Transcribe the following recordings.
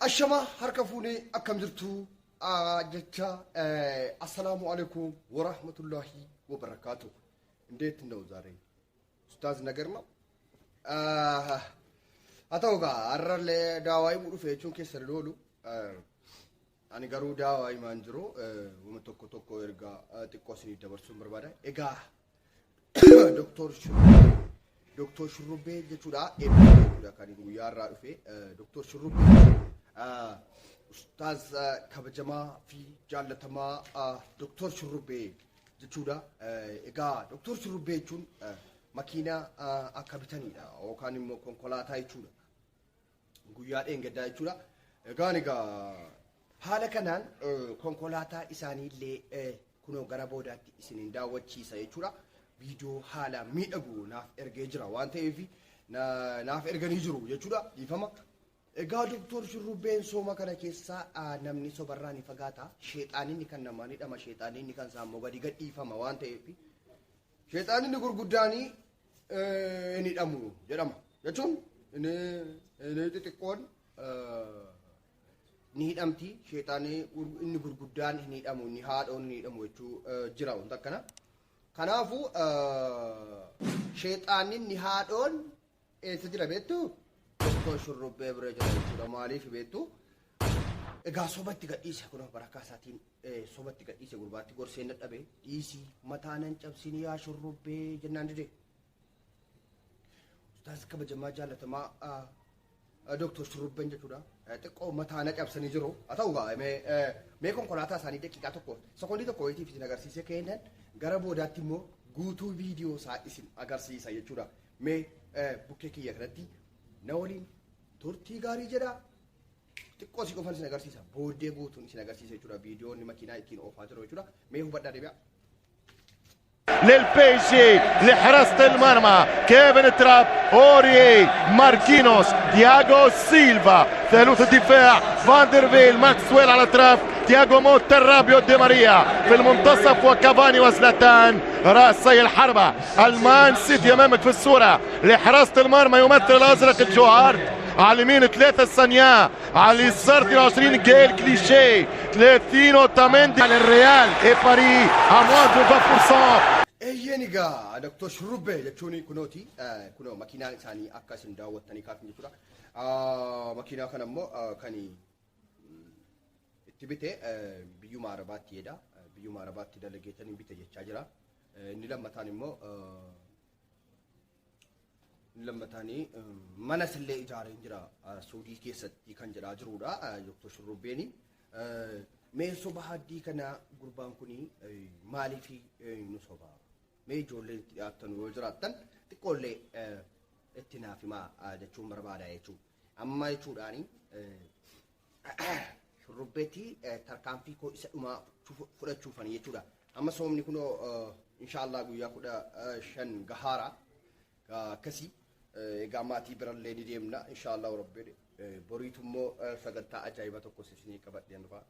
الشما هركفوني أكم درتو jecha assalamu alaikum wa rahmatullahi wa barakatuh እንዴት ነው ዛሬ ኡስታዝ ነገር ነው አታውጋ አረለ ዳዋይ ሙሉ ፈቹን ከሰረዶሉ አኒ ጋሩ ዳዋይ ማንጅሮ ወመተኮ ተኮ እርጋ ጥቆስኒ ደበርሱ ምርባዳ ኤጋ ዶክተር ሹሩቤ ጀቹዳ ኤቢዳ ካኒ ጉያራ ዱፌ ዶክተር ሹሩቤ أستاذ كبجما في جالتما دكتور شربي جتودا إيجا دكتور شربي جون ماكينة أكابتني أو كان يمو كونكولاتا يجودا غويا إنجدا يجودا إيجا نيجا حالا كنان كونكولاتا إساني اللي كنو غرابودا إسنين داوة تشيسا يجودا فيديو حالا ميدغو ناف إرجيجرا وانتي في ناف إرجانيجرو يجودا يفهمك إيجا دكتور شربين سوما كنا كيسا نمني صبراني فقاتا شيطاني نكان نماني أما شيطاني نكان سامو غادي قد إيفا موان تيفي شيطاني نقول قداني إني أمو جرام يجون إني تتكون نهيد أمتي شيطاني إني نقول قدان إني أمو نهاد أو إني أمو يجو جراون تكنا كنافو شيطاني نهاد أون سجل بيتو دكتور شربي برجع يجوا مالي في بيتو إجا صوبت تقديسه كنا بركة ساتين صوبت تقديسه قربات قرسينة أبي إيسي متانا جبسيني يا شربي جنان دي أستاذ كبجماعة جالة تما دكتور شربي جتودا تكو متانا جبسيني جرو أتاوغا مي كونكولاتا ساني دكي كاتوكو سكولي تو كويتي في نغارسيسه كينن غرابو داتيمو غوتو فيديو سا اسم أغارسيسه يجودا مي بوكيكي يغرتي نولين تورتي غاري جدا تقوسي كفن سنغارسيسا بودي غوتون سنغارسيسا يجودا فيديو ني ماكينا يكين اوفاترو يجودا مي هو بدا دبيا للبيجي لحراسة المرمى كيفن تراب اوري ماركينوس تياغو سيلفا ثالث الدفاع فاندرفيل ماكسويل على الاطراف تياغو موتا رابيو دي ماريا في المنتصف وكافاني وزلاتان رأسي الحربة المان سيتي امامك في الصورة لحراسة المرمى يمثل الازرق الجوهر على اليمين 3 الثانية على اليسار 22 جيل كليشيه 30 اوتاميندي على الريال اي باري اموان 20%. ايينيغا دكتور شروبي جتوني كنوتي كنو ماكينة ثاني اكاسن داوتني كافن جتورا ماكينة كانمو كاني اتبيتي بيو ماربات يدا بيو ماربات دلجيتني بيتا جاجرا لما تاني منس اللي إجارة إنجرا سعودي كيسة يكان جرا جرودا دكتور شروبيني مي صباح دي كنا قربان كوني مالي في نصبا مي جولي تياتن وجراتن تقول لي اتنا في ما جتشو مربادا يجو أما يجو داني شروبيتي تركان في كو إسمع فرد شوفني يجو دا أما سومني كنو إن شاء الله قويا كده شن جهارة كسي جاماتي برالي ديمنا إن شاء الله ربي بريتمو سجدت أجايبة تقصيني كبر دينفا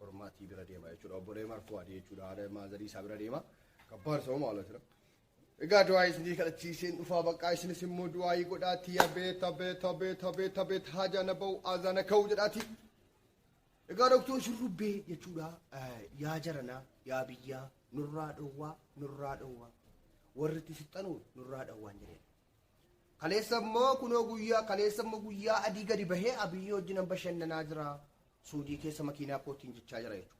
برماتي براديما يشوف أبوري مرفوعي يشوف هذا ما زري سابراديما كبار سوما على ترى إذا دواي سندي كلا تيسين وفابا كايسين سمو دواي قدا تيا بيت حاجة نبو أذان كوجراتي إذا دكتور شربي يشوف يا جرنا يا بيا نراد هو ورتي ستانو نراد هو نجري كليسم ما كنوا غويا كليسم ما غويا أدي غادي بهي أبيو جنب بشن ناجرا سودي كيس ماكينة كوتين جتشاجرا يجو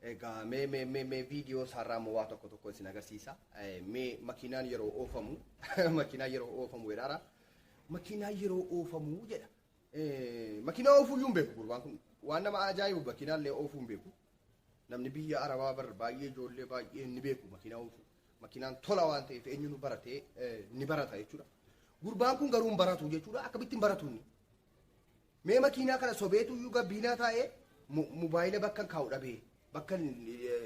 إيجا مي فيديو سارا مواتو كتو سيناغرسيسا مي ماكينة يرو أوفامو ماكينة يرو أوفامو يرارا ماكينة يرو أوفامو جدا ماكينة أوفو يوم بيكو قربان وانا ما أجايبو ماكينة اللي أوفو بيكو namni biyya arabaa bar baay'ee ijoollee baay'ee ni beeku makiinaan tola waan ta'eef eenyuun baratee ni barata jechuudha. Gurbaan kun garuu baratu jechuudha. Akkamitti baratu ni? Mee makiinaa kana sobeetu iyyuu gabbiinaa taa'ee mobaayila bakka kaa'u dhabee bakka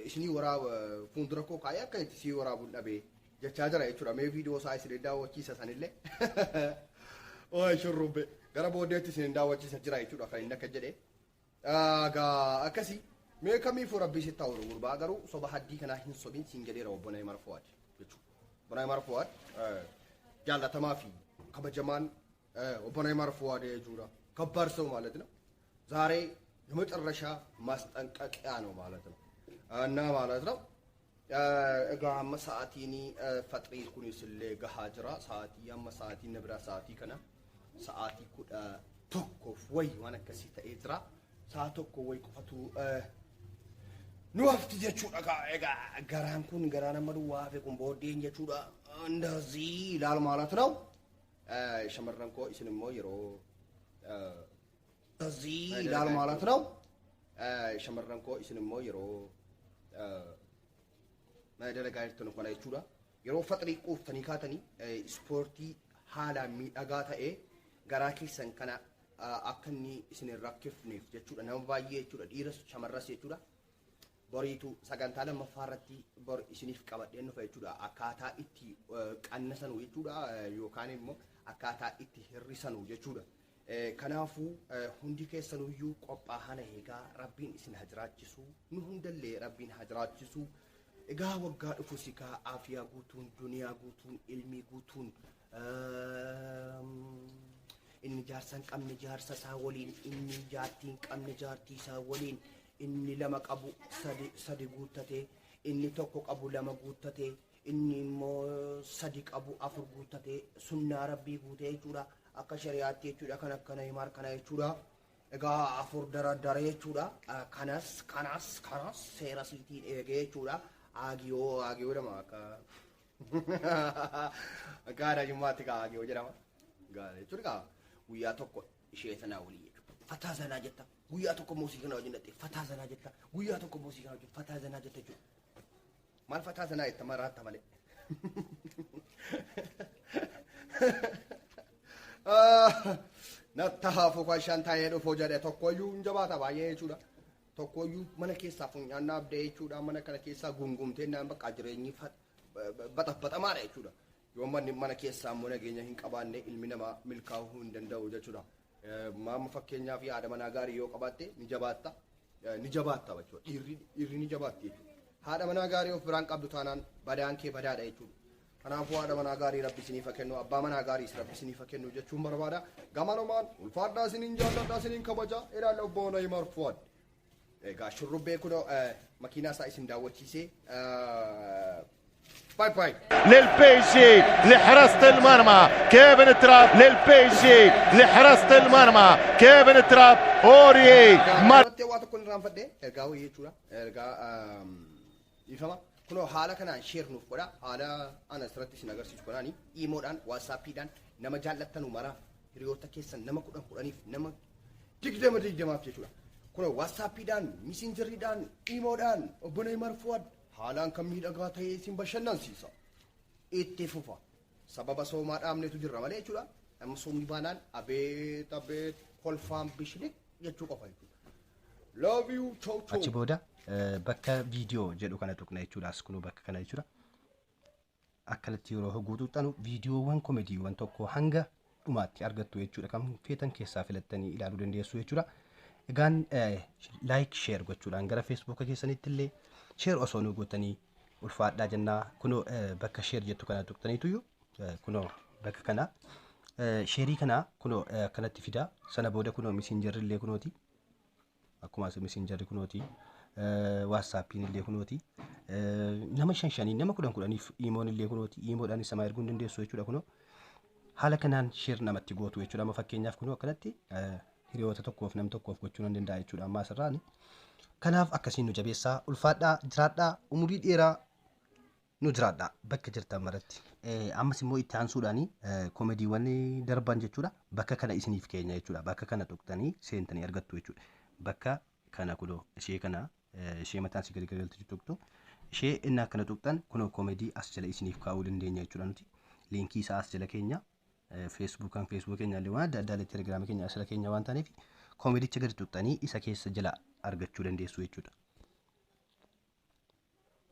isinii waraaba fuuldura koo kaa'ee akka itti sii waraabuun dhabee jechaa jira jechuudha. Mee viidiyoo isaa isin daawwachiisa sanillee. Ooy shurrubbe gara booddeetti isin daawwachiisa jira jechuudha kan inni akka jedhee. Akkasii مي كمي فورا بيسي تاورو غربا غارو صبا حدي كنا هين صوبين سينجدي رو بناي مرفوات يچو بناي مرفوات جالدا تما في كبجمان وبناي مرفوات جورا ከባድ ሰው ማለት ነው። ዛሬ የመጨረሻ ማስጠንቀቂያ ነው ማለት ነው እና ማለት ነው እጋ መሳአቲኒ ፈጥሪ ኩኒስለ ገሃጅራ ሰዓቲ ያመሳአቲ ንብራ ሰዓቲ ከና ሰዓቲ ኩዳ tokkoof way waan akkasii ta'ee jira sa'a tokko way qofatu nu hafti jechuudha egaa garaan kun garaa nama duwwaa fi kun booddeen jechuudha እንደዚህ ይላል ማለት ነው shamarran koo isin immoo yeroo እንደዚህ ይላል ማለት ነው shamarran koo isin immoo yeroo dalagaa jirtan kana jechuudha yeroo faxrii quuftanii kaatanii ispoortii haala miidhagaa ta'e garaa keessan kana akkanni isin rakkifneef jechuudha nama baay'ee jechuudha dhiiras shamarras jechuudha boriitu sagantaa lammaffaa irratti bor isiniif qabadheen dhufa jechuudha akkaataa itti qannasanu jechuudha yookaan immoo akkaataa itti hirrisanu jechuudha kanaafuu hundi keessanuyyuu qophaa'ana eegaa rabbiin isin hajiraachisu nu hundallee rabbiin hajiraachisu egaa waggaa dhufu sikaa aafiyaa guutuun duniyaa guutuun ilmii guutuun inni jaarsan qabne jaarsa isaa waliin inni jaartiin qabne jaartii isaa waliin inni lama qabu sadi guuttate inni tokko qabu lama guuttate inni immoo sadi qabu afur guuttate sunnaa rabbii guutee jechuudha akka shari'aatti jechuudha kan akkana himaar kana jechuudha egaa afur daraddare jechuudha kanas seera siitiin eegee jechuudha aagiyoo dama akka gaara jimmaatti aagiyoo jedhama gaara jechuudha guyyaa tokko ishee sanaa walii jechuudha fataa sanaa jetta guyyaa tokko muuziqaa kana wajjin dhatte fataa sanaa jetta guyyaa tokko muuziqaa kana wajjin fataa sanaa jetta jechuudha maal fataa sanaa jetta maraata malee nattaafu kwashaan taa'ee dhufoo jedhe tokkoyyuu hin jabaata baay'ee jechuudha tokkoyyuu mana keessaa funyaannaa abdee jechuudha mana kana keessaa gungumtee naan bakka jireenyi baxamaadha jechuudha yoo manni mana keessaa immoo nageenya hin qabaanne ilmi namaa milkaa'uu hin danda'u jechuudha maama fakkeenyaaf yaada manaa gaarii yoo qabaatte ni jabaatta jechuudha dhiirri ni jabaatti jechuudha haadha manaa gaarii of biraan qabdu taanaan badaan kee badaadha jechuudha kanaafuu haadha manaa gaarii rabbi isiniif kennu abbaa manaa gaarii rabbi isiniif kennu jechuun barbaada gamanumaan ulfaadhaa isiniin jaalladhaa isiniin kabaja ilaalla obboona himar fuad egaa shurrubbee kunoo makiinaa isaa isin daawwachiisee باي باي للبيجي لحراسة المرمى كيفن تراب للبيجي لحراسة المرمى كيفن تراب اوري مرتي وقت كل رام فدي ارغاو يچورا ارغا يفما كنو حالا كنا شير نوف كودا حالا انا سرتي سنغر سيس كوناني ايمودان واتسابيدان نما جالتنو مرا ريوتا كيسن نما كودان كودانيف نما تيجدم تيجدم كنو واتسابيدان ميسنجريدان ايمودان وبني مرفواد haalaan kan miidhagaa ta'ee isin bashannansiisa itti fufa sababa soomaa dhaabnetu jirra malee jechuudha amma soomni baanaan abeet kolfaan bishlik jechuu qofa jechuudha love you ciao ciao achi booda bakka viidiyoo jedhu kana tuqna jechuudha as kunuu bakka kana jechuudha akkanatti yeroo hoguutu xanu viidiyoowwan komediiwwan tokko hanga dhumaatti argattu jechuudha kan feetan keessaa filattanii ilaaluu dandeessu jechuudha egaan like share gochuudhaan gara Facebook keessanitti illee share osoo nu gootanii ulfaadhaa jennaa kunoo bakka share jettu kana tuqtaniituyyuu kunoo bakka kana sheerii kana kunoo akkanatti fidaa sana booda kunoo messenger illee kunooti akkuma messenger kunooti whatsappin illee kunooti nama shan nama kudhaniif imoon illee kunooti imoodhaan isa erguu dandeessu jechuudha kunoo haala kanaan share namatti gootu jechuudha amma fakkeenyaaf kunoo akkanatti hiriyoota tokkoof nam tokkoof gochuu nan danda'a jechuudha amma asirraani kanaaf akkasiin nu jabeessaa ulfaadhaa jiraadhaa umurii dheeraa nu jiraadhaa bakka jirtan maratti ammas immoo itti aansuudhaani komediiwwan darban jechuudha bakka kana isiniif keenya jechuudha bakka kana tuqtanii seentanii argattu jechuudha bakka kana kunoo ishee kana ishee mataan si galigalti tuqtu ishee inni akkana tuqtan kunoo komedii as jala isiniif kaa'uu dandeenya jechuudha nuti liinkii isaa as jala keenya Facebook keenya illee waan adda addaa Telegirama keenya asla keenya waan taaneef komedicha gadi tuqtanii isa keessa jala argachuu dandeessu jechuudha.